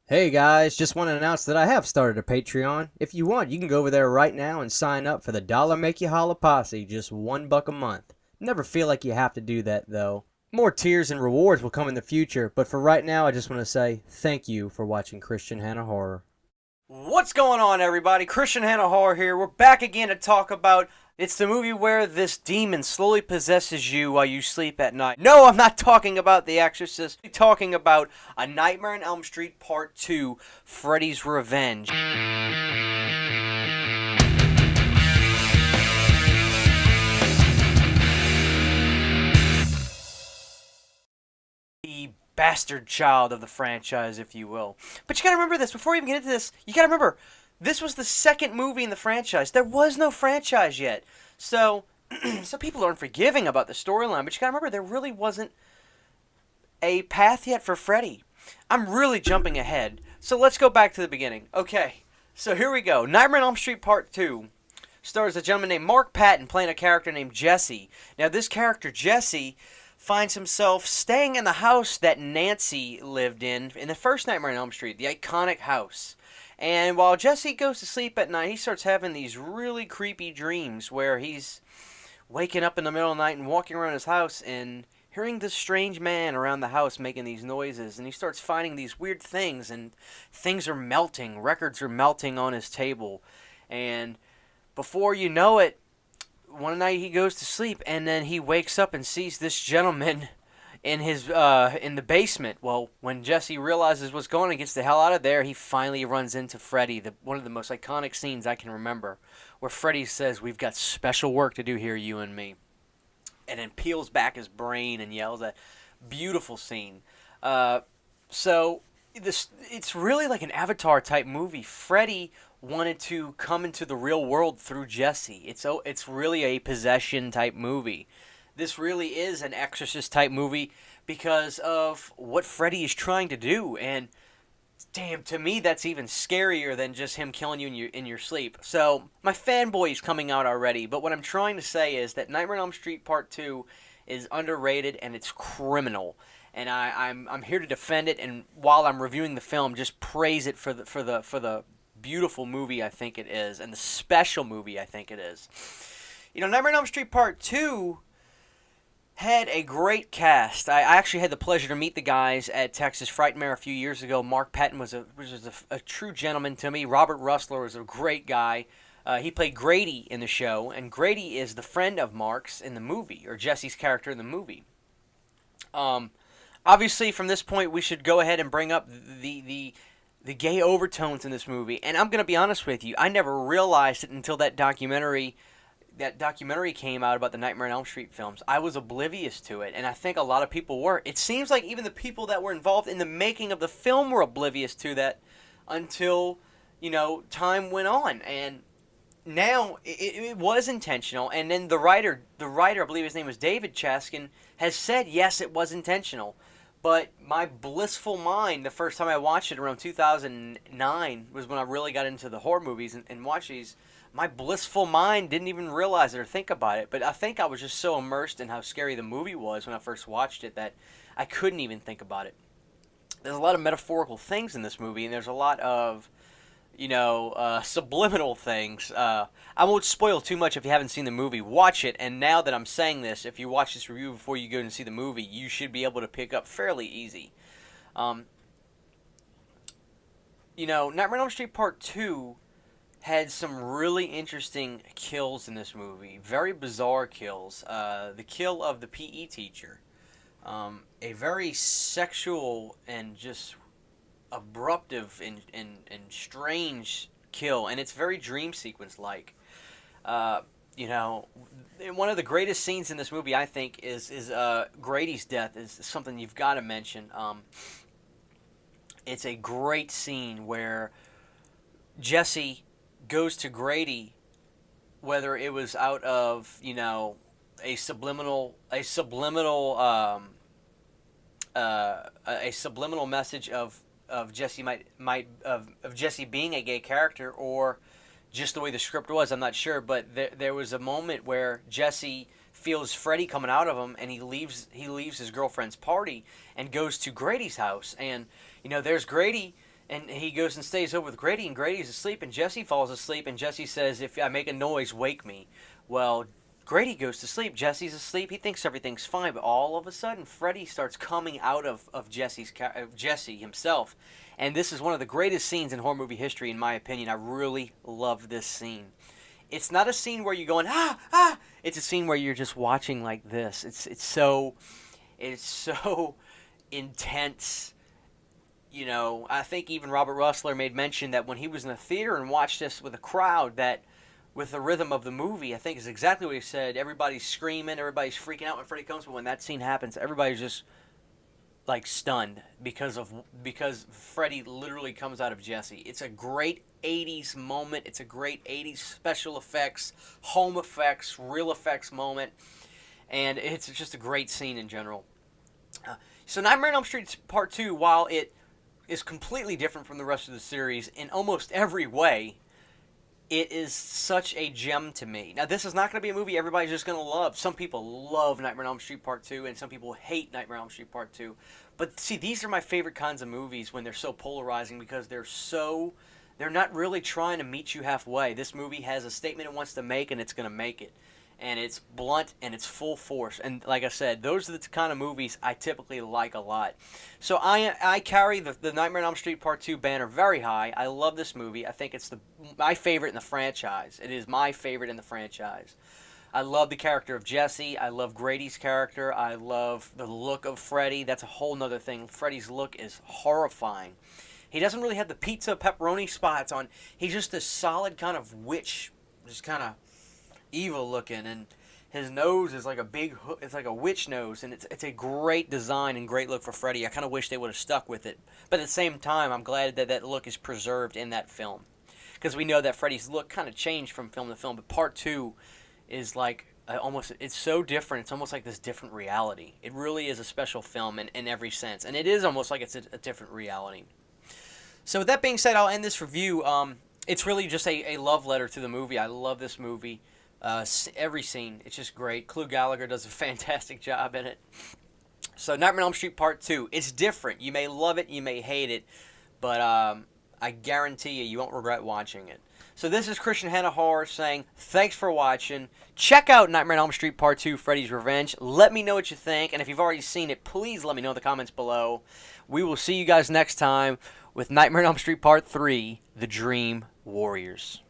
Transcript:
Hey guys, just want to announce that I have started a Patreon. If you want, you can go over there right now and sign up for the Dollar Make You Holla Posse, just $1 a month. Never feel like you have to do that though. More tiers and rewards will come in the future, but for right now, I just want to say thank you for watching Christian Hannah Horror. What's going on, everybody? Christian Hannah Horror here. We're back again to talk about. It's the movie where this demon slowly possesses you while you sleep at night. No, I'm not talking about The Exorcist. I'm talking about A Nightmare on Elm Street Part 2, Freddy's Revenge. The bastard child of the franchise, if you will. But you gotta remember this, before we even get into this, you gotta remember, this was the second movie in the franchise. There was no franchise yet. So, some people are unforgiving about the storyline, but you gotta remember, there really wasn't a path yet for Freddy. I'm really jumping ahead. So let's go back to the beginning. Okay, so here we go. Nightmare on Elm Street Part 2 stars a gentleman named Mark Patton playing a character named Jesse. Now, this character, Jesse, finds himself staying in the house that Nancy lived in the first Nightmare on Elm Street, the iconic house. And while Jesse goes to sleep at night, he starts having these really creepy dreams where he's waking up in the middle of the night and walking around his house and hearing this strange man around the house making these noises. And he starts finding these weird things, and things are melting. Records are melting on his table. And before you know it, one night he goes to sleep, and then he wakes up and sees this gentleman in his in the basement. Well, when Jesse realizes what's going on and gets the hell out of there, he finally runs into Freddy, one of the most iconic scenes I can remember, where Freddy says, "We've got special work to do here, you and me," and then peels back his brain and yells at. Beautiful scene. So it's really like an Avatar type movie. Freddy wanted to come into the real world through Jesse. It's really a possession type movie. This really is an Exorcist type movie because of what Freddy is trying to do. And damn, to me, that's even scarier than just him killing you in your sleep. So my fanboy is coming out already. But what I'm trying to say is that Nightmare on Elm Street Part 2 is underrated and it's criminal. And I'm here to defend it. And while I'm reviewing the film, just praise it for the beautiful movie I think it is, and the special movie I think it is. You know, Nightmare on Elm Street Part 2 had a great cast. I actually had the pleasure to meet the guys at Texas Frightmare a few years ago. Mark Patton was a true gentleman to me. Robert Russler was a great guy. He played Grady in the show, and Grady is the friend of Mark's in the movie, or Jesse's character in the movie. Obviously, from this point, we should go ahead and bring up the gay overtones in this movie. And I'm going to be honest with you, I never realized it until that documentary came out about the Nightmare on Elm Street films. I was oblivious to it, and I think a lot of people were. It seems like even the people that were involved in the making of the film were oblivious to that until, time went on. And now it was intentional, and then the writer, I believe his name was David Chaskin, has said, yes, it was intentional. But my blissful mind, the first time I watched it around 2009, was when I really got into the horror movies and watched these. My blissful mind didn't even realize it or think about it. But I think I was just so immersed in how scary the movie was when I first watched it that I couldn't even think about it. There's a lot of metaphorical things in this movie, and there's a lot of, subliminal things. I won't spoil too much if you haven't seen the movie. Watch it, and now that I'm saying this, if you watch this review before you go and see the movie, you should be able to pick up fairly easy. Nightmare on Elm Street Part 2 had some really interesting kills in this movie. Very bizarre kills. The kill of the PE teacher. A very sexual and just abruptive and strange kill, and it's very dream sequence like. One of the greatest scenes in this movie, I think, is Grady's death. Is something you've got to mention. It's a great scene where Jesse goes to Grady, whether it was out of a subliminal message of Jesse of Jesse being a gay character, or just the way the script was. I'm not sure, but there was a moment where Jesse feels Freddy coming out of him, and he leaves his girlfriend's party and goes to Grady's house, and there's Grady And he goes and stays over with Grady, and Grady's asleep, and Jesse falls asleep, and Jesse says, "If I make a noise, wake me." Well, Grady goes to sleep. Jesse's asleep. He thinks everything's fine, but all of a sudden, Freddy starts coming out of Jesse himself. And this is one of the greatest scenes in horror movie history, in my opinion. I really love this scene. It's not a scene where you're going, ah, ah. It's a scene where you're just watching like this. It's so intense. You know, I think even Robert Russler made mention that when he was in the theater and watched this with a crowd, that with the rhythm of the movie, I think is exactly what he said. Everybody's screaming, everybody's freaking out when Freddy comes, but when that scene happens, everybody's just like stunned because Freddy literally comes out of Jesse. It's a great 80s moment. It's a great 80s special effects, home effects, real effects moment, and it's just a great scene in general. So Nightmare on Elm Street Part 2, while it is completely different from the rest of the series in almost every way, it is such a gem to me. Now, this is not going to be a movie everybody's just going to love. Some people love Nightmare on Elm Street Part 2, and some people hate Nightmare on Elm Street Part 2. But see, these are my favorite kinds of movies when they're so polarizing, because they're not really trying to meet you halfway. This movie has a statement it wants to make, and it's going to make it. And it's blunt, and it's full force. And like I said, those are the kind of movies I typically like a lot. So I carry the Nightmare on Elm Street Part 2 banner very high. I love this movie. I think it's my favorite in the franchise. It is my favorite in the franchise. I love the character of Jesse. I love Grady's character. I love the look of Freddy. That's a whole nother thing. Freddy's look is horrifying. He doesn't really have the pizza pepperoni spots on. He's just a solid kind of witch, just kind of evil looking, and his nose is like a big hook. It's like a witch nose, and it's a great design and great look for Freddy. I kind of wish they would have stuck with it, but at the same time, I'm glad that that look is preserved in that film, because we know that Freddy's look kind of changed from film to film. But Part 2 is like almost, it's so different. It's almost like this different reality. It really is a special film in every sense, and it is almost like it's a different reality. So with that being said, I'll end this review. It's really just a love letter to the movie. I love this movie. Every scene, it's just great. Clu Gallagher does a fantastic job in it. So Nightmare on Elm Street Part 2, it's different. You may love it, you may hate it, but I guarantee you won't regret watching it. So this is Christian Hanna Horror saying thanks for watching. Check out Nightmare on Elm Street Part 2, Freddy's Revenge. Let me know what you think, and if you've already seen it, please let me know in the comments below. We will see you guys next time with Nightmare on Elm Street Part 3, The Dream Warriors.